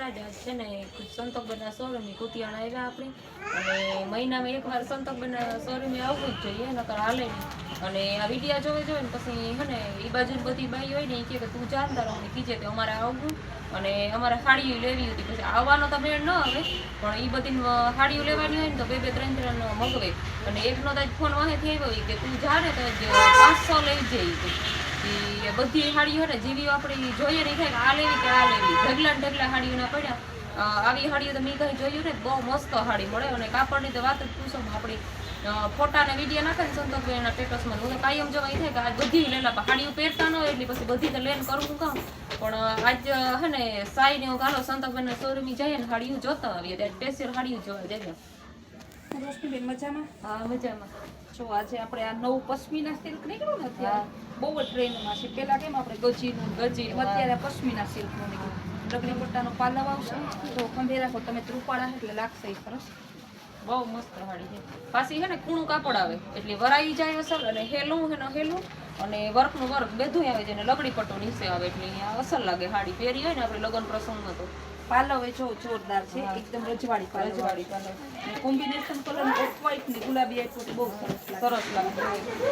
મહારાજ આજ છે ને સંતોકબેનના શોરૂમની કુતિયાણા આવ્યા આપણે અને મહિનામાં એકવાર સંતોકબેનના શોરૂમે આવવું જ જોઈએ નકર હાલે નહીં અને આ વિડીયા જોવે ને પછી હે ને એ બાજુ બધી બાઈ હોય ને એ કહે કે તું ચાલતા રહો ને કીજે કે અમારે આવવું અને અમારે સાડીઓ લેવી હતી પછી આવવાનો તો મેળ ન આવે પણ એ બધી સાડીઓ લેવાની હોય ને તો 2-3 મગવે અને એકનો તો ફોન વાહેથી આવ્યો કે તું જા ને તો 500 લઈ જઈ બધી સાડીઓ ને જેવી આપણે જોઈએ નહીં થાય કે આ લેવી કે આ લેવી ઢગલા સાડીઓના પડ્યા આવી સાડીઓ તો મેં કઈ જોયું ને બહુ મસ્ત સાડી મળે અને કાપડની તો વાત જ પૂછો આપણી ફોટા ને વિડીયો નાખે ને સંતોકબેનના સ્ટેટસમાં હું તો કાયમ જવા એ થાય કે આજ બધી લેલા સાડીઓ પહેરતા ન હોય એટલે પછી બધી તો લેન કરવું કામ પણ આજ હે ને સાઈ ને ગાલો સંતોકબેનના શોરૂમે જઈએ ને સાડીઓ જોતા આવીએ ત્યારે સ્પેશિયલ સાડીઓ જોવા જઈએ. રોશનીબેન મજામાં? હા મજામાં. જો આજે આપણે આ નવું પશ્મિના સિલ્ક નીકળ્યું ને અત્યારે બહુ જ ટ્રેન્ડમાં છે. પેલા કેમ આપણે ગજીનું અત્યારે પશ્મિના સિલ્કનું નીકળ્યું. લગડી પટ્ટાનો પાલવ આવશે તો ખંભે રાખો તમે ત્રુપાડા એટલે લાગશે એ સરસ. બહુ મસ્ત સાડી છે. પાછી છે ને કૂણું કાપડ આવે એટલે વરાઈ જાય અસલ અને હેલું અને વર્કનું વર્ક બધું આવે છે ને લગડી પટ્ટો નીચે આવે એટલે અહીંયા અસલ લાગે સાડી પહેરી હોય ને આપણે લગ્ન પ્રસંગમાં તો. પાલવ એ જો જોરદાર છે એકદમ રજવાડી પાલવ અને કોમ્બિનેશન કલર ઓફ વ્હાઈટ ને ગુલાબી આપ્યો બહુ સરસ લાગે.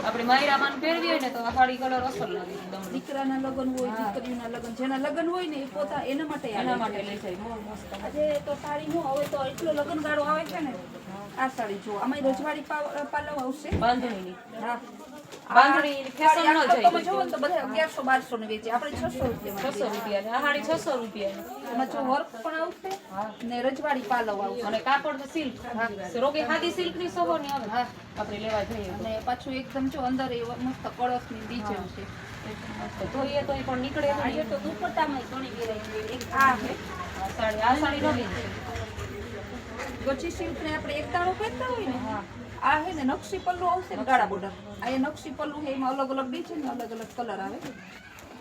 આપણે માયરામાં પહેરવી હોય ને તો આ સાડી કલર અસલ લાગે એકદમ. દીકરાના લગ્ન હોય દીકરીઓના લગ્ન જેના લગ્ન હોય ને એ પોતા એના માટે લઈ જાય બહુ મસ્ત. આજે તો સાડી નું હવે તો એટલો લગ્ન ગાળો આવે છે ને આ સાડી જો આમાં રજવાડી પાલવ આવશે બાંધણીની. હા બાંધણી ફેશન ન જાય તમે જોવો ને તો બધા 1100-1200 ને વેચે આપણે 600 રૂપિયા 600 રૂપિયા આ સાડી 600 રૂપિયા એમાં જો વર્ક પણ આવશે ને રજવાડી પાલવ આવશે અને કાપડ તો સિલ્ક રોગે ખાદી સિલ્ક ની સહોની આવે આપણે લેવા જઈએ અને પાછું એકદમ જો અંદર એ મસ્ત કળશ ની ડિઝાઇન છે જોઈએ તો એ પણ નીકળે આજે તો દુપટ્ટામાં ઘણી વેરાયટી એક આ છે આ સાડી નવી છે ગચી સિલ્ક ને આપણે એક તાળો પહેરતા હોય ને આ હે ને નકશી પલ્લુ આવશે ને ગાળા બોર્ડર આ એ નકશી પલ્લુ છે એમાં અલગ અલગ ડિઝાઇન અલગ અલગ કલર આવે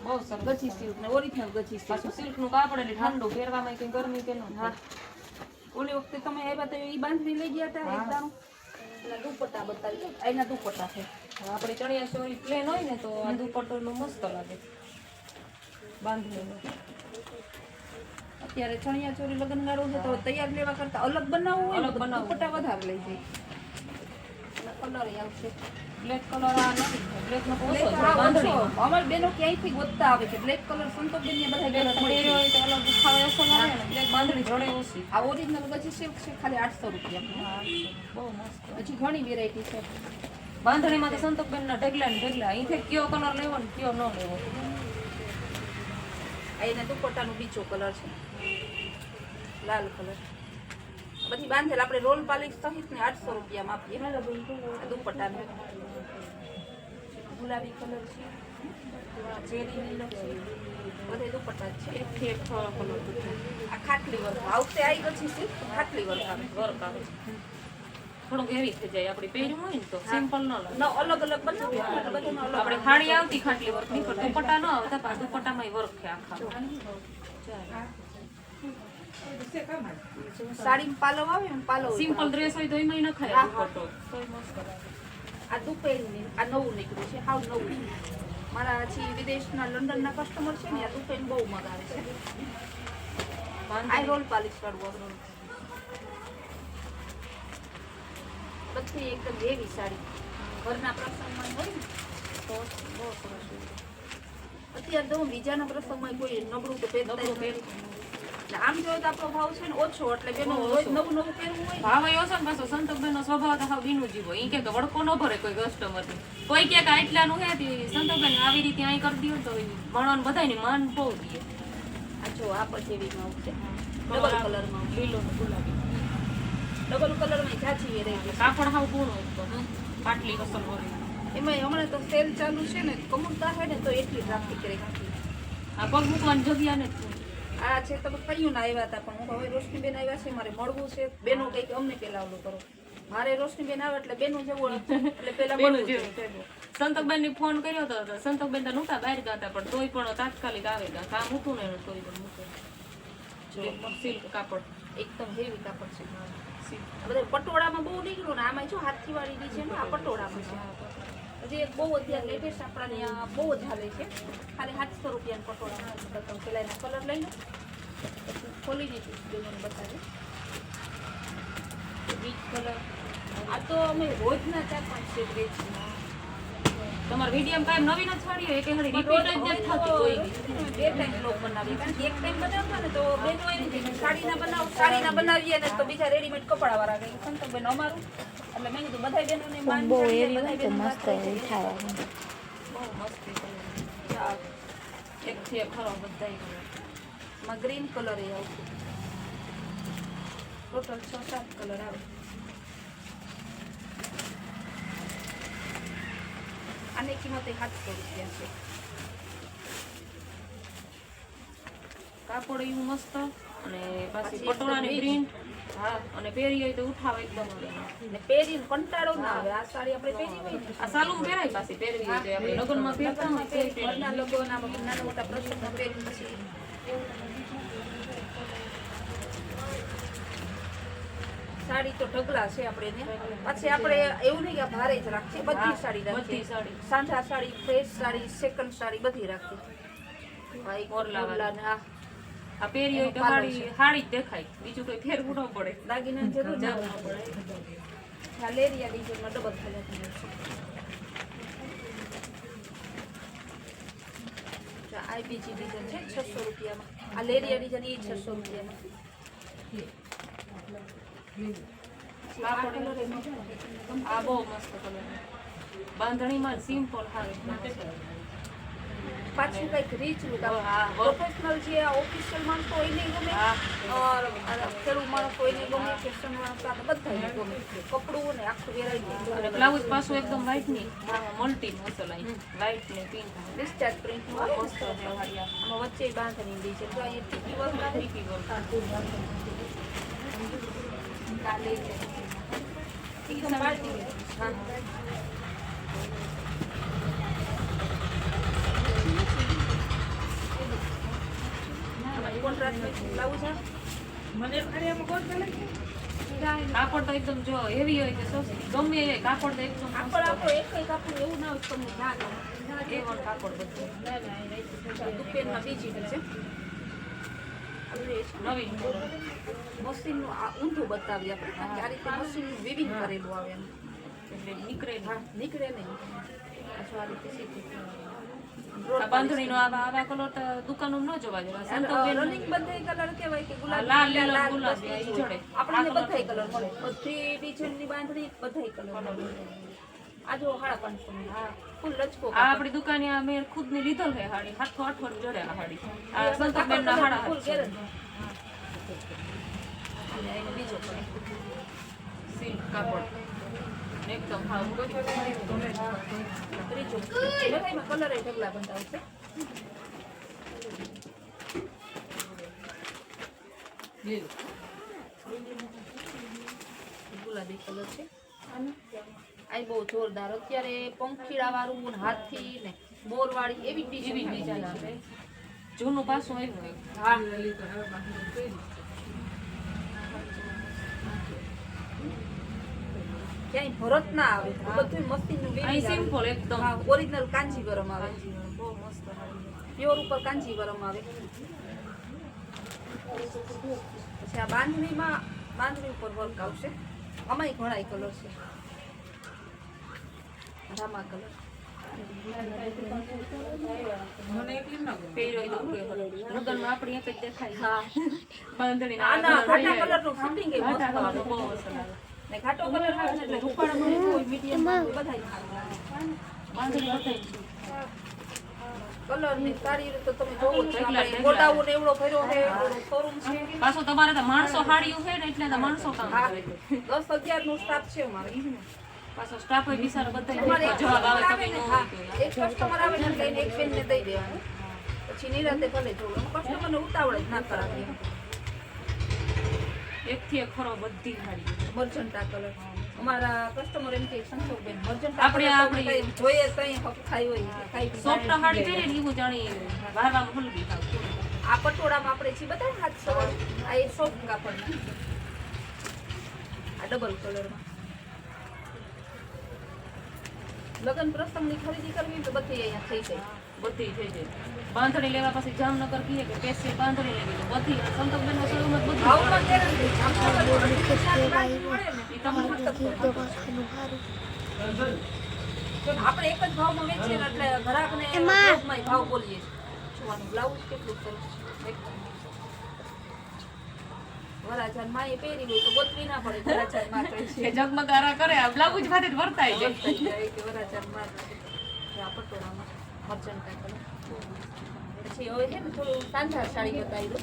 બહુ સરસ ગચી સિલ્ક ને ઓરિજિનલ ગચી સિલ્ક સિલ્ક નું કાપડ એટલે ઠંડુ પહેરવામાં કઈ ગરમી કે ન હા ઓલી વખતે તમે આવ્યા તો ઈ બાંધણી લઈ ગયા હતા એક દાણો અને દુપટ્ટા બતાવી આના દુપટ્ટા છે આપણે ચણિયા ચોળી પ્લેન હોય ને તો આ દુપટ્ટોનું મસ્ત લાગે બાંધણીનું. અત્યારે ચણિયા ચોળી લગ્ન ગાળો છે તો તૈયાર લેવા કરતા અલગ બનાવવું હોય અલગ બનાવવું દુપટ્ટા વધારે લઈ જાય કલર આવશે બ્લેક કલર આ નથી બ્લેક નો ઓછો છે બાંધણી બાંધણી અમાર બેનો ક્યાંયથી ગોતતા આવે છે બ્લેક કલર સંતોષબેન ને બધા કલર મળી હોય તો અલગ દેખાવે અસર આવે ને બ્લેક બાંધણી જોડે ઓછી. આ ઓરિજિનલ ગજી સિલ્ક છે ખાલી 800 રૂપિયા બહુ મસ્ત. હજી ઘણી વેરાયટી છે બાંધણીમાં તો સંતોકબેનના ઢગલા ને ઢગલા અહીંથી કયો કલર લેવો ને કયો ન લેવો. આ એના દુપટ્ટાનો બીજો કલર છે લાલ કલર બધી બાંધેલ આપણે રોલ પાલિશ સહિત ને 800 રૂપિયામાં આપીએ દુપટ્ટાનો ગુલાબી કલર છે ચેરી નીલો છે બધે દુપટ્ટા છે એકથી એક કલર આ ખાટલી વર્ક આવશે આવી ગઈ છે ખાટલી વર્ક આવે થોડુંક હેવી થઈ જાય આપણે પહેર્યું હોય ને તો સિમ્પલ ન લાગે. અલગ અલગ બનાવીએ એટલે બધામાં અલગ આપણે ખાડી આવતી ખાટલી વર્ક ની પર દુપટ્ટા ન આવતા પણ દુપટ્ટામાં વર્ક છે આખા. સાડી પાલવ આવે ને પાલવ સિમ્પલ ડ્રેસ હોય તો એમાં ન ખાય દુપટ્ટો તોય મસ્ત લાગે. આ દુપેન આ નવું નીકળ્યું છે હાવ નવું મારા હજી વિદેશના લંડનના કસ્ટમર છે ને આ દુપેન બહુ મગાવે છે આ રોલ પાલિશ કરવું બધી એકદમ હેવી સાડી ઘરના પ્રસંગમાં હોય ને તો બહુ સરસ અત્યારે તો બીજાના પ્રસંગમાં કોઈ નબળું તો પહેરતા આમ જોઈએ તો આપણો ભાવ છે ને ઓછો એટલે બેનો રોજ નવું નવું પહેરવું હોય ભાવ ઓછો ને પાછો સંતોકબેનનો સ્વભાવ તો હાવ બીનું જીવો ઈ કે વડકો ન ભરે કોઈ કસ્ટમર કોઈ કે આટલાનું હે સંતોકબેન આવી રીતે અહીં કરી દો તો ભણવાનું બધાને માન બહુ દે. આ જો આ પછી એવીમાં આવશે ડબલ કલરમાં લીલો ને ગુલાબી ડબલ કલરમાં ઝાંચી વેરાયટી કાપડ હાવ પૂર્ણ એકદમ પાટલી કસર ભરી એમાં હમણાં તો સેલ ચાલુ છે ને કમુરતા છે ને તો એટલી ટ્રાફિક રહે આ પગ મૂકવાની જગ્યા નથી. આ છે તો કયું ના આવ્યા હતા પણ હું હવે રોશનીબેન આવ્યા છે મારે મળવું છે બેનો કંઈક અમને પેલા ઓલું કરો મારે રોશનીબેન આવે એટલે બેનું જવું એટલે પેલા મળવું છે. સંતોકબેન ને ફોન કર્યો હતો સંતોકબેન તો નહોતા બહાર ગયા હતા પણ તોય પણ તાત્કાલિક આવે ગયા કામ હતું ને તોય પણ મૂકે સિલ્ક કાપડ એકદમ હેવી કાપડ છે બધા પટોળામાં બહુ નીકળ્યું ને આમાં જો હાથથી વાળી ડી છે ને આ પટોળામાં છે હજી એક બહુ અત્યારે લેટેસ્ટ આપણા ત્યાં બહુ જ હાલે છે ખાલી 700 રૂપિયાના પટોળા તમે પેલા એના કલર લઈ લો ખોલીને મને બતાવે બીચ કલર આ તો અમે રોજના 4-5 સેટ વેચીએ તમારા વિડીયો કાયમ નવીન જ છાડી હોય કે હળી રિપીટ જ નથી થતી કોઈ દી. બે ટાઈમ બ્લોગ બનાવીએ કારણ કે એક ટાઈમ બનાવતા ને તો બેનો એમ કે સાડીના બનાવીએ ને તો બીજા રેડીમેડ કપડાવાળા કંઈ સંતોષબેન અમારું એટલે મેં કીધું બધા બહેનોને માન બહુ જાણીએ, એવી બધાય હોય તો બહેનો મસ્ત વાત કરીએ. ઉઠાવવા બહુ મસ્તી કલર આ એકથી એક ખરો બધાય કલર માં ગ્રીન કલર એ આવશે ટોટલ 6-7 કલર આવે આની કિંમત 700 રૂપિયા છે કાપડ એવું મસ્ત અને પાછી પાછી પટોળાની એકદમ પ્રિન્ટ હા અને પહેરી હોય તો ઉઠાવ એકદમ આવે ને પહેરીને કંટાળો ના આવે આ સાડી આપણે પહેરી હોય ને આ સાલું પહેરાય પાછી પહેરવી હોય તો આપણે લગ્નમાં પહેરતા હોય તો ઘરના લોકોના નાના મોટા પ્રસંગમાં પહેરીને પછી સાડી તો ઢગલા છે આપણે ને પછી આપણે એવું નહીં કે ભારે જ રાખીએ બધી સાડી બધી રાખીએ સાડી સાંધા સાડી ફ્રેશ સાડી સેકન્ડ સાડી બધી રાખીએ ભાઈ મોરલા વાળી. મોરલા ને આ આ પહેરી હોય તો પાલવ હાડી હાડી જ દેખાય બીજું કોઈ ફેરવું ન પડે દાગીના જરૂર ના જરૂર ન હોય. પડે આ લેરિયા ડિઝાઇનમાં ડબલ કલર છે આ બીજી ડિઝાઇન છે 600 રૂપિયામાં આ લેરિયા ડિઝાઇન એ 600 રૂપિયામાં આ કલર એ મસ્ત છે. આ બહુ મસ્ત કલર બાંધણીમાં સિમ્પલ હારી પાછું કઈક રીચ લુક હા, પ્રોફેશનલ જે આ ઓફિશિયલ માણસો હોય નહીં ગમે હા. ઓર ખેડૂત માણસ હોય નહીં ગમે ફેશન માણસ આ બધા ગમે કપડું ને આખું અને વેરાયટી બ્લાઉઝ પાછું એકદમ વ્હાઈટ ની મલ્ટી મસલ આવી વ્હાઈટ ને પિંક ડિસ્ચાર્જ પ્રિન્ટ મસ્ત છે હાડિયા આમાં વચ્ચે બાંધણી દી છે તો અહીંયા ટીકી વર્ક આવે ટીકી વર્ક. કાલે છે એકદમ પાર્ટી હા કોન્ટ્રાસ્ટ બ્લાઉઝ આ કાપડ તો એકદમ જો હેવી હોય કે સસ્તી ગમે એ કાપડ તો એકદમ કાપડ આપણો એક કાપડ એવું ના હોય તમને ના ગમે A1 કાપડ બધું દુપેનમાં બીજી છે આપણે નવીન મશીનનું આ ઊંધું બતાવીએ આપણે કારણ કે આ રીતે મશીનનું વિવિંગ કરેલું આવે એમ એટલે નીકળે હા નીકળે નહીં પાછું આ રીતે સીધું આ બાંધણીનો આવા કલર તો દુકાનો ન જોવા જેવા સંતોષબેન રનિંગ બધા કલર કહેવાય કે લાલ, ગુલાબી લીલો, લાલ ગુલાબી, બસ ઈ ઈ જોડે. આપણને આ બધાય કલર મળે બધી ડિઝાઇનની બાંધણી બધાય કલર મળે આ જો 550 ની હા ફૂલ લચકો આ આપણી દુકાને આ મેં ખુદ ની લીધલ છે હાડી 700-800 ની જોડે આ હાડી આ સંતોષબેન ના હાડા ફૂલ હાથ ગેરંટી અને એનો બીજો કલર સિલ્ક કાપડ એકદમ હા ત્રીજો બધાયમાં કલર એ ઢગલા બંધાવશે ગુલાબી કલર છે આ બહુ જોરદાર અત્યારે પંખીડા વાળું હાથી ને મોર વાળી એવી એવી ડિઝાઇન આવે જૂનું પાછું આવ્યું હોય હા ક્યાંય ભરત ના આવે બધું મશીનનું અહીં સિમ્પલ એકદમ હા ઓરિજિનલ કાંજીવરમ આવે બહુ મસ્ત હાડી પ્યોર ઉપર કાંજીવરમ આવે પછી આ બાંધણી ઉપર વર્ક આવશે આમાંય ઘણાય કલર છે રામા કલર પહેર્યો તો ઉભે હોય. લગ્નમાં આપણી એક જ દેખાય હા બાંધણીના આના આ ઘાટા કલર કલરનું ફિટિંગ એ મસ્ત ઘાટા આવે કલરનું બહુ અસર આવે ને ઘાટો કલર આવે ને એટલે રૂપાળામાં હોય મીડિયમ બધાય બાંધણી બધાય છે. કલર ની સારી રીતે તમે જોવો છો ઢગલા, આપણે ઢગલા. ગોડાઉન એવડો ભર્યો છે શોરૂમ છે પાછું તમારે તો માણસો હાડિયું છે ને એટલે તો માણસો કામ હા કરે 10-11 નું સ્ટાફ છે અમારે પાછો સ્ટાફ હોય બિચારો તમારે બધા એક જવાબ આવે કસ્ટમર તમે ને ન હા હોય તો. એક કસ્ટમર આવે ને એટલે એને એક બેન ને દઈ દેવાનું પછી નિરાતે ભલે જોવું કસ્ટમર ને ઉતાવળ જ ના કરાવીએ એકથી એક ખરો બધી હાડી મર્જન્ટા કલર અમારા કસ્ટમર એમ કે સંતોષબેન મર્જન્ટા આપણે જોઈએ તઈ હક થાય હોય કાઈ સોફ્ટ હાડી પહેરી ને એવું જાણી વારવામાં હલવી થાવ આ પટોળામાં આપણે જે બધા હાથ સવાર આ એ સોફ્ટ કાપડ આ ડબલ કલરમાં લગ્ન પ્રસંગની ખરીદી કરવી તો બધી અહીંયા થઈ જાય. બધી થઈ જાય. બાંધણી લેવા પછી જામનગર કહીએ કે સ્પેશિયલ બાંધણી લેવી તો બધી સંતોષબેનના શોરૂમમાં બધું ભાવમાં ગેરંટી. જામનગર બધી સારી માલ મળે ને. ઈ તમને તો આપણે એક જ ભાવમાં વેચીએ ને એટલે ગ્રાહકને બ્લાઉઝમાંય ભાવ બોલીએ. જોવાનું બ્લાઉઝ કેટલું સરસ છે. એકદમ વરાજાન માએ પહેરી હોય તો ગોતવી ના પડે. વરાજાન માં કહે છે કે જગમગારા કરે આ બ્લાઉઝ ભાતે જ વર્તાઈ જાય. કે વરાજાન માં આ પટોળામાં મર્ચન્ટાઇન કલર. પછી હવે છે ને થોડું સાંધાર સાડી બતાવી દો.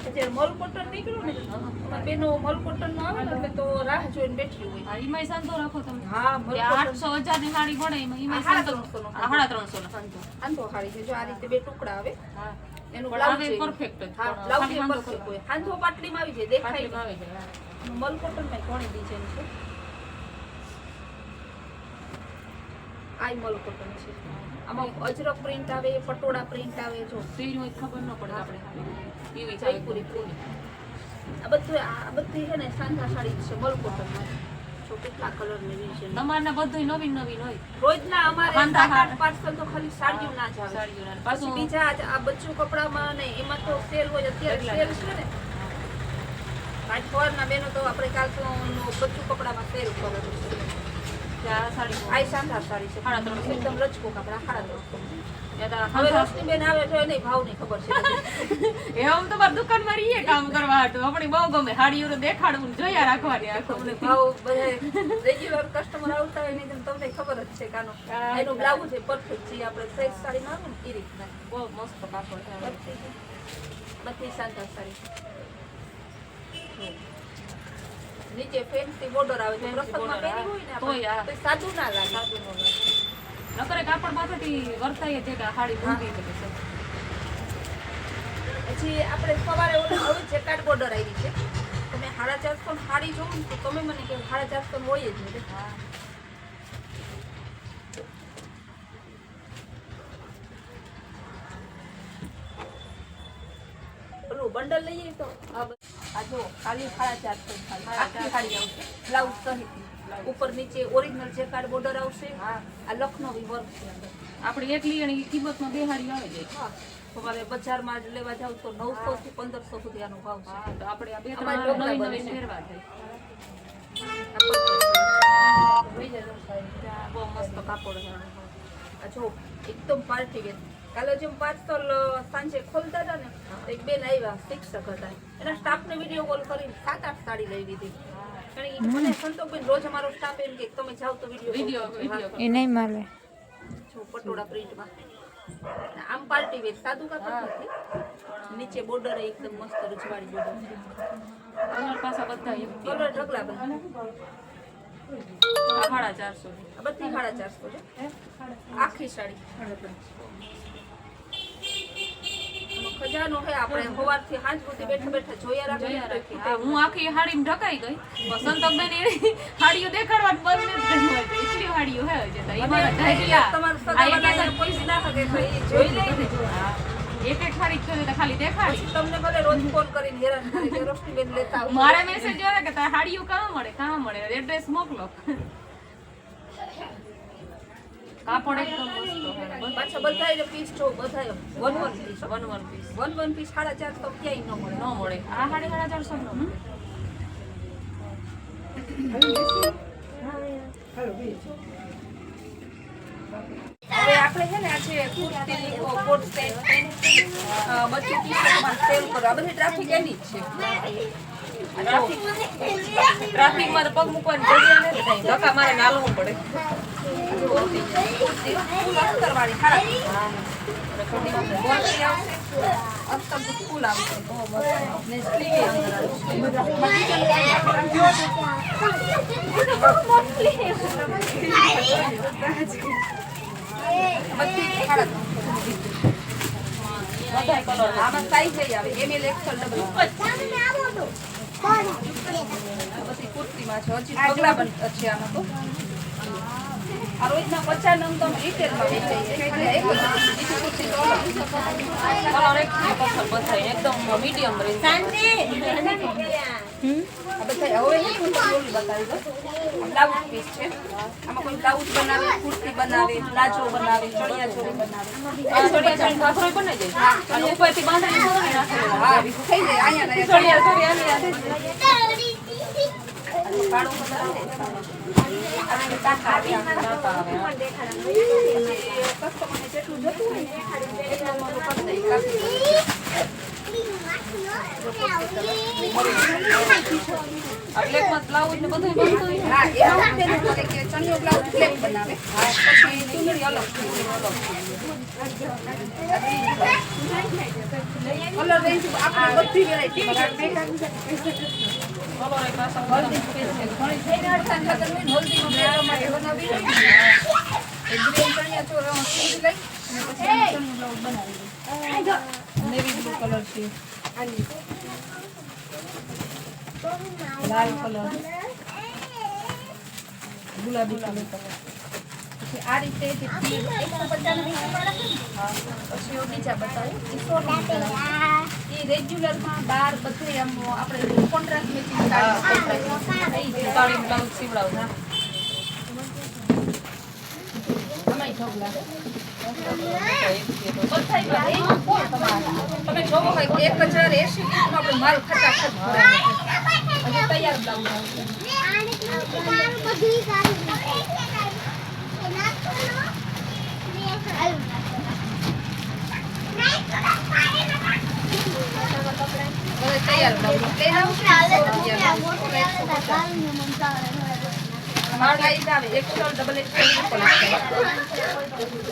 પછી મલ કોટન નીકળ્યું ને એમાં બેનો મલ કોટન નો આવે ને એટલે તો રાહ જોઈને બેઠી હોય. હા ઈમાંય સંતો રાખો તમે. હા મલ કે 800 ની સાડી પડે ઈમાંય સંતો 350 નો સંતો આંધો સાડી છે. જો આ રીતે બે ટુકડા આવે. હા એનું પણ બ્લાઉઝ આવે છે. perfect જ. હા પણ બ્લાઉઝ ખાલી એ વાંધો perfect ખરો. હોય. આંધો પાટલીમાં આવી જાય દેખાય પાટલીમાં આવી જાય. હા. મલ કોટન માં ઘણી ડિઝાઇન છે. આ મલ કોટન છે. આમાં અજરક પ્રિન્ટ આવે, પટોળા પ્રિન્ટ આવે. જો પહેર્યું હોય તો ખબર ન પડે આપણે. એવી જય પૂરી પૂરી. આ બધી છે ને સાંધા સાડી છે મલ કોટન માં. જો કેટલા કલર ની છે. તમારના બધું નવીન નવીન હોય. રોજના અમારે સાંધા 7-8 પાર્સલ તો ખાલી સાડીઓ ના જ આવે. સાડીઓ ના. પાછું પાછું બીજા આ બચ્ચું કપડામાં ને એમાં તો સેલ હોય. અત્યારે સેલ છે ને આજ સવારના બેનો તો આપણે કાલ તો બચ્ચું કપડામાં સેલ કરે છે. આ સાડી આ સાંધા સાડી છે. 350. એકદમ રચકો કપડા 350. યા હવે તો રોશની બેન આવે છે નહીં ભાવ નહીં ખબર છે. એ આમ તમારી દુકાનમાં રહીએ કામ કરવા હાટુ. આપણે બહુ ગમે હાડીઓ દેખાડવું ને જોયા રાખવાની આખો. તમને ભાવ બધા રેગ્યુલર કસ્ટમર આવતા હોય નહીં તમને ખબર જ છે કાનો એનું બ્લાઉઝ છે પરફેક્ટ છે. આપણે ફ્રેશ સાડીમાં આવે ને એ રીતના બહુ મસ્ત કાપડ છે. બધી સાંધા સાડી. નીચે ફેન્સી બોર્ડર આવે છે. પ્રસંગમાં પહેરી હોય ને તોય આપણે તો સાદું ના લાગે. સાદું ન લાગે. નકરે કાપડ માથેથી વર્તાય છે કે આ હાડી મૂકી છે. પછી આપણે સવારે ઓલા હવે જેકાર્ડ બોર્ડર આવી છે. તમે 450 સાડી જોવો ને તો તમે મને કે 450 હોય જ નહીં. ઓલું બંડલ લઈએ તો આ જો ખાલી 450 આખી સાડી આવશે બ્લાઉઝ સહિત. ઉપર નીચે ઓરિજિનલ જેકાર્ડ બોર્ડર આવશે. આ લખનવી વર્ક છે અંદર. આપણે એક લીયાની કિંમતમાં બે હાડી આવે જાય. હા તમારે બજારમાં જ લેવા જાવ તો 900 થી 1500 સુધી આનો ભાવ છે. હા તો આપણે આ બે અમારે ત્રણ ઢોકળા નવી બને નવી છે. પહેરવા થાય. આ બહુ મસ્ત કાપડ છે. આ જો એકદમ પાર્ટી વેર. કાલે જેમ પાર્સલ સાંજે ખોલતા હતા ને તો એક બેન આવ્યા શિક્ષક હતા. એના સ્ટાફને વિડીયો કોલ કરીને 7-8 સાડી લઈ લીધી. કારણ કે મને સંતોષબેન રોજ અમારો સ્ટાફ એમ કે તમે જાઓ તો વિડીયો એ નહીં મળે. જો પટોળા પ્રિન્ટમાં આમ પાર્ટી વેર સાદું કાપડ નથી. નીચે બોર્ડર એકદમ મસ્ત રજવાડી બોર્ડર છે. કલર પાછા બધા એક કલર ઢગલા બધા. આ 450 આ બધી 450 છે. આખી સાડી ખજાનો હે. આપણે સવારથી સાંજ સુધી બેઠા બેઠા જોયા જોયા રાખીએ. રાખી. હા હું આખી હાડીમાં ઢકાઈ ગઈ. સંતોષબેન એની હાડીઓ દેખાડવાનું બંધ જ ગઈ હોય. એટલી હાડીઓ હે છે તો ઈ મારા ઢાઈલા. તમારું આ એક સગાવાલા એક કોઈ ના શકે તો એ જોઈ લે ને. હા. એક એક હાડી જોઈએ તો ખાલી દેખાડી. પછી તમને ભલે રોજ ફોન કરીને હેરાન કરે કે રોશનીબેન લેતા આવો. મારે મેસેજ આવે કે તારે હાડીઓ કાં મળે એડ્રેસ મોકલો. કાપડ એકદમ મસ્ત છે. પાછા બધાય પીસ જો બધાય one piece one piece one piece 450 ક્યાંય ન મળે. ન મળે. આ હાડી 450 નો મળે. હવે આપણે છે ને આજે કુર્તી કોટ સેટ બધી ટી-શર્ટમાં સેલ કરો. આ બધી ટ્રાફિક એની જ છે. ટ્રાફિકમાં તો પગ મૂકવાની જગ્યા નથી થાય. ધક્કા મારે નાલવું પડે. કુર્તી ફૂલ અસ્તરવાળી સાડી. કુર્તી આવશે અસ્તર તો ફૂલ આવશે. ને સ્લીવ અંદર આવશે. બધી 350. આમાં સાઈઝ આવે ML XL ડબલ. બધી કુર્તીમાં છે. હજી ઢગલા પણ છે આમાં તો. આ રોજના 50 નંગ તો અમે રિટેલમાં વેચાઈએ છીએ. એક જ બીજી કુર્તી તો અલગ. કલર એક પસંદ બધાય એકદમ મીડિયમ રેન્જ. આ બધા હવે એક કુર્તી ઓલી બતાવી દો. આ બ્લાઉઝ પીસ છે. આમાં કોઈ બ્લાઉઝ બનાવે, કુર્તી બનાવે, પ્લાઝો બનાવે, ચણિયા ચોળી બનાવે. આ ચણિયા ચોળી ઘાઘરો બનાવી દે. હા, અને ઉપરથી બાંધણી સુધરી નાખેલું. હા, થઈ જાય. અહીંયા ચણિયા ચોળી આની આ કાળો કલર આવે. આ ટાકા આવે. ટાંકા આવે. કસ્ટમરને જેટલું જોતું હોય ને એટલું અમારું કરી દઈએ. કાપી આ બ્લેકમાં બ્લાઉઝ ને બધું બનતું હોય. હા, એમાં હું પેલું કરે કે ચણિયો બ્લાઉઝ બ્લેક બનાવે. પછી ચૂંદડી અલગ થઈ જાય. કલર રેન્જ આપણે બધી વેરાયટી કલર એક પાછો હલ્દી સ્પેસ છે. ઘણી થઈને અડધા ખાતર હોય ને હલ્દીનો મેળો માટે બનાવી હોય ને. એક ગ્રીન ચણિયા ચોળ ચૂંદડી લઈ અને પછી ચણિયો બ્લાઉઝ બનાવી દઈએ. નેવી બ્લુ કલર છે. લાલ કલર, ગુલાબી કલર. પછી આ રીતે જે 150 પછી બીજા બતાવે એ રેગ્યુલરમાં બાર બધે આમ આપણે કોન્ટ્રાસ્ટ મેચિંગ સાડી બ્લાઉઝ સીવડાવું. અમાય ઢગલા તમે જોવો ભાઈ 1080 નો આપણે માલ ખટાખટ ભરાય હજી તૈયાર બ્લાઉઝ આવશે. હવે તૈયાર બ્લાઉઝ સાઈઝ આવે XL ડબલ XL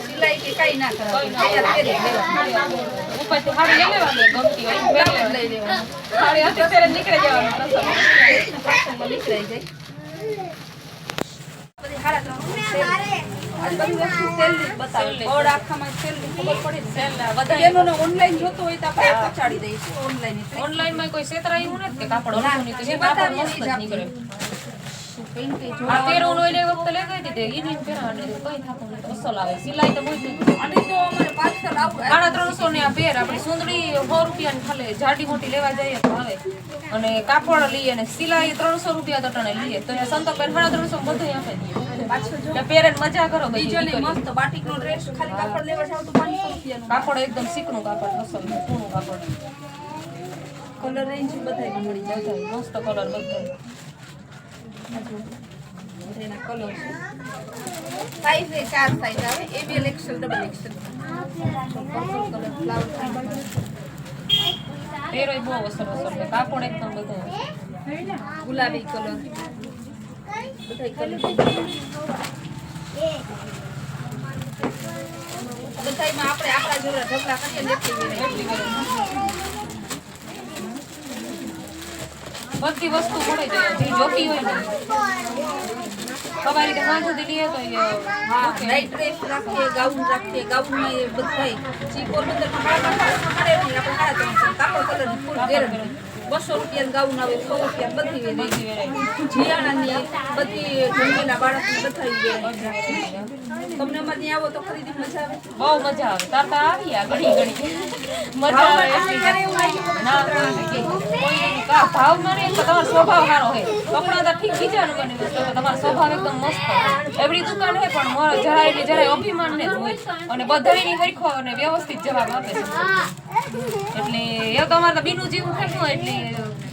સિલાઈ કે કઈ ના કરાવે તૈયાર કરી લેવાનું. ઉપરથી સાડી લઈ લેવાની ગમતી હોય બ્લાઉઝ લઈ લેવાનું. સાડી અત્યારે નીકળી જવાનું પ્રસંગમાં નીકળાઈ જાય. બધી સાડા 300 આ બધી વસ્તુ સેલની જ બતાવે. ઓર્ડર આખામાં સેલની ખબર પડે ને. સેલના બધા એનો ઓનલાઈન જોતો હોય તો આપણે પહોંચાડી દઈશું ઓનલાઈન. ઓનલાઈનમાં કોઈ છેતરાય એવું નથી કે કાપડ ઓછું નહીં તો જે જે કાપડ બતાવીએ મસ્ત એ જ જ આપીએ. નીકળે. પેન્ટ એ આ પહેરવાનું હોય એ વખતે લઈ ગઈ હતી તે ઈની પહેરવાની કઈ થાતું નથી અસલ આવે સિલાઈ તો બહુ જ નથી. અને તો અમારે પાર્સલ આવું 350 ની આ પેર આપણી સુંદરી 100 રૂપિયાની ખાલે જાડી મોટી લેવા જઈએ તો આવે અને કાપડ લઈએ અને સિલાઈ 300 રૂપિયા તટણે લઈએ તો અહીંયા સંતોકબેન 350 બધું આપે દઈએ. પાછળ જો એટલે પહેરીને મજા કરો બધી બીજો ને દીકરીઓ. મસ્ત બાટિકનો ડ્રેસ ખાલી કાપડ લેવા જાવ તો 500 રૂપિયાનો. કાપડ એકદમ ચીકણું કાપડ અસલ પૂરું કાપડ કલર રેન્જ બધાય મળી જાય. બધાય મસ્ત કલર બધાય. એના કલર છે. સાઈઝ એ 4 સાઈઝ આવે ABL XL double XL. Purple colour flower print. પહેરોય બહુ અસર છે કાપડ એકદમ બધાય ગુલાબી કલર બધાય કલર બધાયમાં આપણે આપણા જોડે ઢગલા કરીએ ને એટલી વેરાયટી. બધી વસ્તુ મળે છે જે જોતી હોય ને સવારે તો સાંજ સુધી લઈએ તો હા, નાઈટ ડ્રેસ રાખીએ, ગાઉન રાખીએ, ગાઉનમાં એ બધાય જી પોરબંદરમાં મળે નહીં આપણે 350 કાપડ કલરની ફૂલ ગેરંટી. 200 રૂપિયાનું ગાઉન આવે, 100 રૂપિયા બધી વેરાયટી. જીયાણાની બધી જંગીલા બાળકની બધા વેરાયટી. તમને અમારે ત્યાં આવો તો ખરીદી મજા આવે. બહુ મજા આવે તારતા આવી આ ઘણી ઘણી મજા આવે ના ભાવ મારે તો તમારો સ્વભાવ સારો હોય કપડા તો ઠીક બીજાનું બને તમારો સ્વભાવ એકદમ મસ્ત એવડી દુકાન હે પણ મારો જરાય એટલે જરાય અભિમાન ને જ હોય અને બધાયની હરખો અને વ્યવસ્થિત જવાબ આપે છે એટલે એ તો અમારે તો બીનું જીવું ખાટું હોય એટલે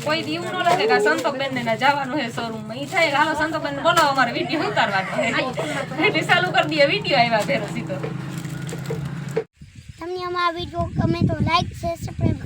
કોઈ દી એવું ન લાગે કે સંતોકબેન ને જવાનું છે શોરૂમમાં ઈ થાય હાલો સંતોકબેન બોલાવો અમારે વિડીયો ઉતારવાનો એટલે ચાલુ કરી દઈએ વિડીયો આવ્યા ફેરો સીધો તમને અમારા વિડીયો ગમે તો લાઈક શેર સબસ્ક્રાઇબ